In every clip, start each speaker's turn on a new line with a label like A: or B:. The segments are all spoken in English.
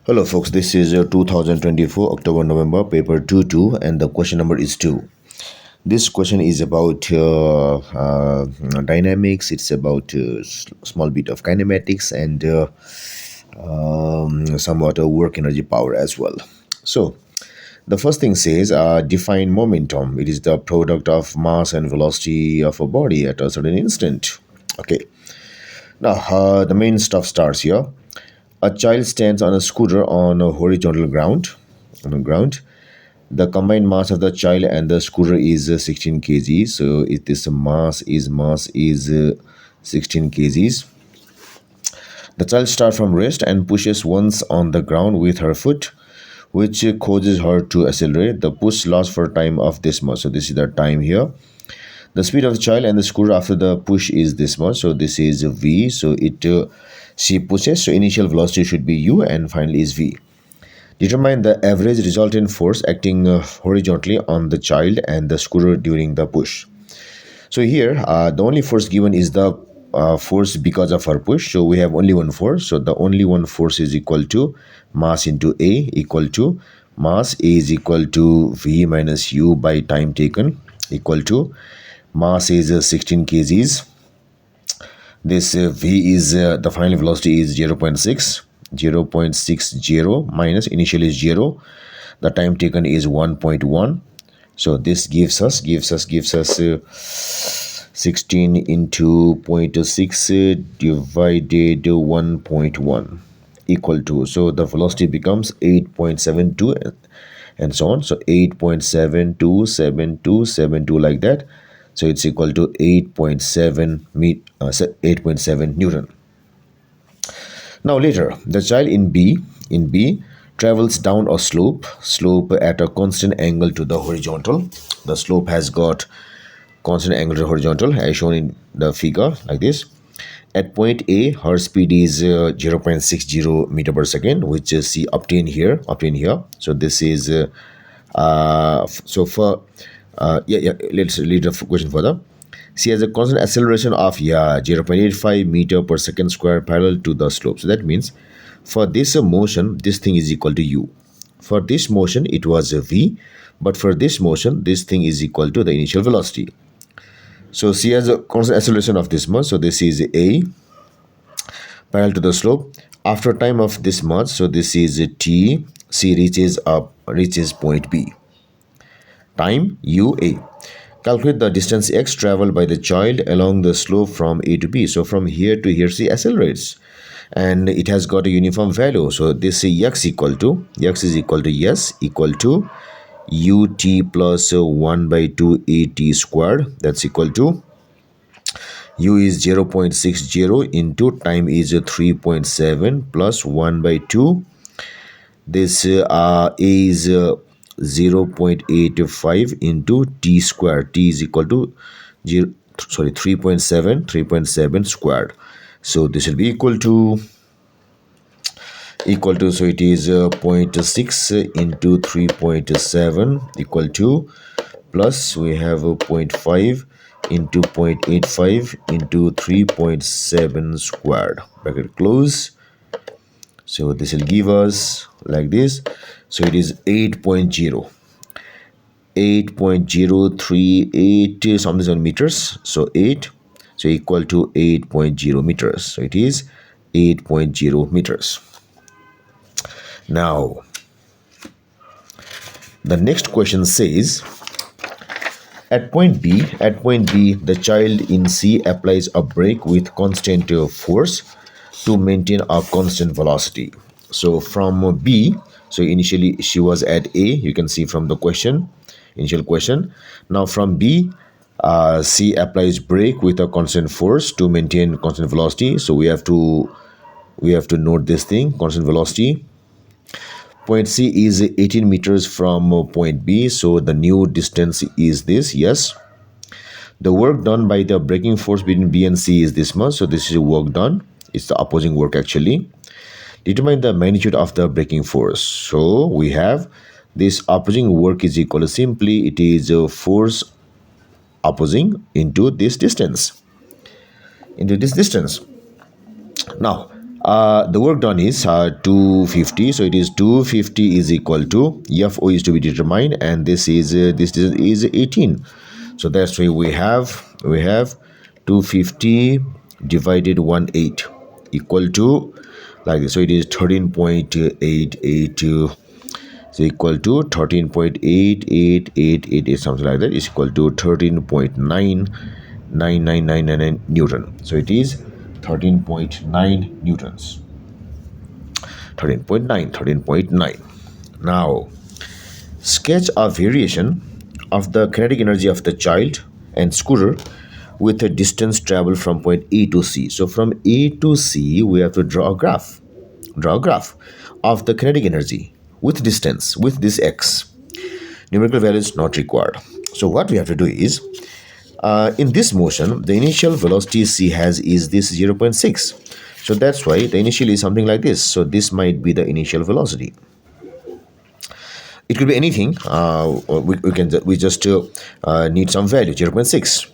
A: Hello folks, this is 2024 October-November paper 2 and the question number is 2. This question is about dynamics, it's about small bit of kinematics and somewhat work energy power as well. So the first thing says define momentum. It is the product of mass and velocity of a body at a certain instant. Okay, now the main stuff starts here. A child stands on a scooter on a horizontal ground. On the ground, the combined mass of the child and the scooter is 16 kg. So if this mass is 16 kgs. The child starts from rest and pushes once on the ground with her foot, which causes her to accelerate. The push lasts for time of this much. So this is the time here. The speed of the child and the scooter after the push is this much. So this is v. So she pushes. So initial velocity should be u and finally is v. Determine the average resultant force acting horizontally on the child and the scooter during the push. So here the only force given is the force because of our push. So we have only one force. So the only one force is equal to mass into A equal to mass A is equal to v minus u by time taken equal to mass is 16 kgs. This v is the final velocity is 0.60 minus initial is 0. The time taken is 1.1. So this gives us 16 into 0.6 divided 1.1 equal to, so the velocity becomes 8.72 and so on. So 8.727272 like that. So it's equal to 8.7 Newton. Now later, the child in B travels down a slope at a constant angle to the horizontal. The slope has got constant angle to the horizontal as shown in the figure like this. At point A, her speed is 0.60 meter per second, which she obtained here. So this is let's read the question further. She has a constant acceleration of 0.85 meter per second square parallel to the slope. So that means for this motion, this thing is equal to u. For this motion, it was a v, but for this motion, this thing is equal to the initial velocity. So she has a constant acceleration of this much. So this is a parallel to the slope. After time of this much, so this is t. She reaches point B. Time ua. Calculate the distance x traveled by the child along the slope from A to B. So from here to here she accelerates and it has got a uniform value. So this is x is equal to ut plus 1 by 2 at squared. That's equal to u is 0.60 into time is 3.7 plus 1 by 2. This a is 0.85 into t squared. T is equal to 3.7 squared. So this will be equal to so it is 0.6 into 3.7 equal to plus we have 0.5 into 0.85 into 3.7 squared, bracket close. So this will give us like this. So it is 8.038 something on meters. So 8, so equal to 8.0 meters. So it is 8.0 meters. Now the next question says at point B, the child in C applies a brake with constant force to maintain a constant velocity. So from B, so initially she was at A, you can see from the initial question. Now from B, C applies brake with a constant force to maintain constant velocity. So we have to note this thing, constant velocity. Point C is 18 meters from point B, so the new distance is this. Yes, the work done by the braking force between B and C is this much. So this is work done. It's the opposing work actually. Determine the magnitude of the braking force. So we have this opposing work is equal to simply it is a force opposing into this distance. Now The work done is 250, so it is 250 is equal to FO is to be determined, and this is 18. So that's why we have 250 divided 1/8 equal to like this. So it is 13.882 is equal to 13.88888 something like that is equal to 13.99999 Newton. So it is 13.9 newtons. 13.9. Now sketch a variation of the kinetic energy of the child and scooter with a distance traveled from point A to C. So from A to C we have to draw a graph of the kinetic energy with distance with this x. Numerical value is not required. So what we have to do is, in this motion, the initial velocity C has is this 0.6. So that's why the initial is something like this. So this might be the initial velocity. It could be anything. We just need some value 0.6.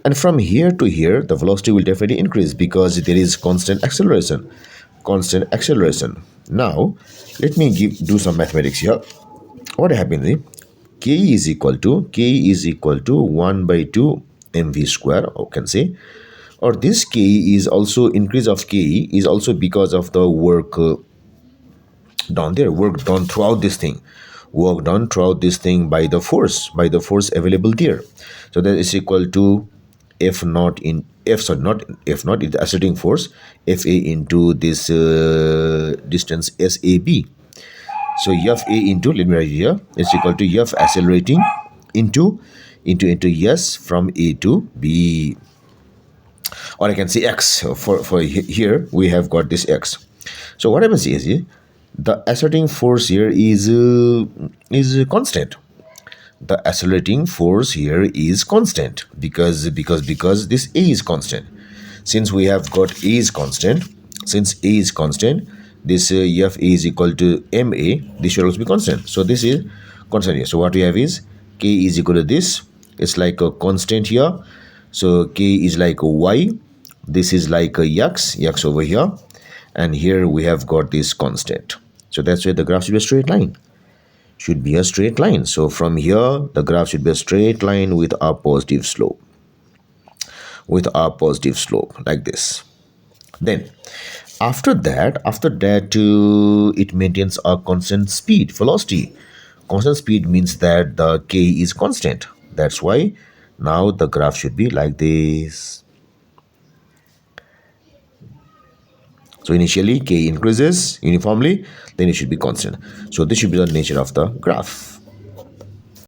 A: And from here to here, the velocity will definitely increase because there is constant acceleration. Constant acceleration. Now, let me do some mathematics here. What happens is K is equal to 1 by 2 mv square, or can say, or this K is also increase of K is also because of the work done there, work done throughout this thing by the force available there. So that is equal to F naught in F sorry not F naught is the accelerating force, Fa into this distance SAB. So F A into, let me write here, it's equal to F accelerating into S from A to B. Or I can say X. For here we have got this X. So what happens is the accelerating force here is constant. The accelerating force here is constant because this A is constant. Since we have got A is constant, since A is constant, this F A is equal to MA, this should also be constant. So this is constant here. So what we have is K is equal to this. It's like a constant here. So K is like a Y. This is like a X over here. And here we have got this constant. So that's why the graph should be a straight line. Should be a straight line. So from here, the graph should be a straight line with a positive slope. With a positive slope like this. Then after that it maintains a constant speed velocity. Constant speed means that the K is constant. That's why now the graph should be like this. So initially K increases uniformly, then it should be constant. So this should be the nature of the graph.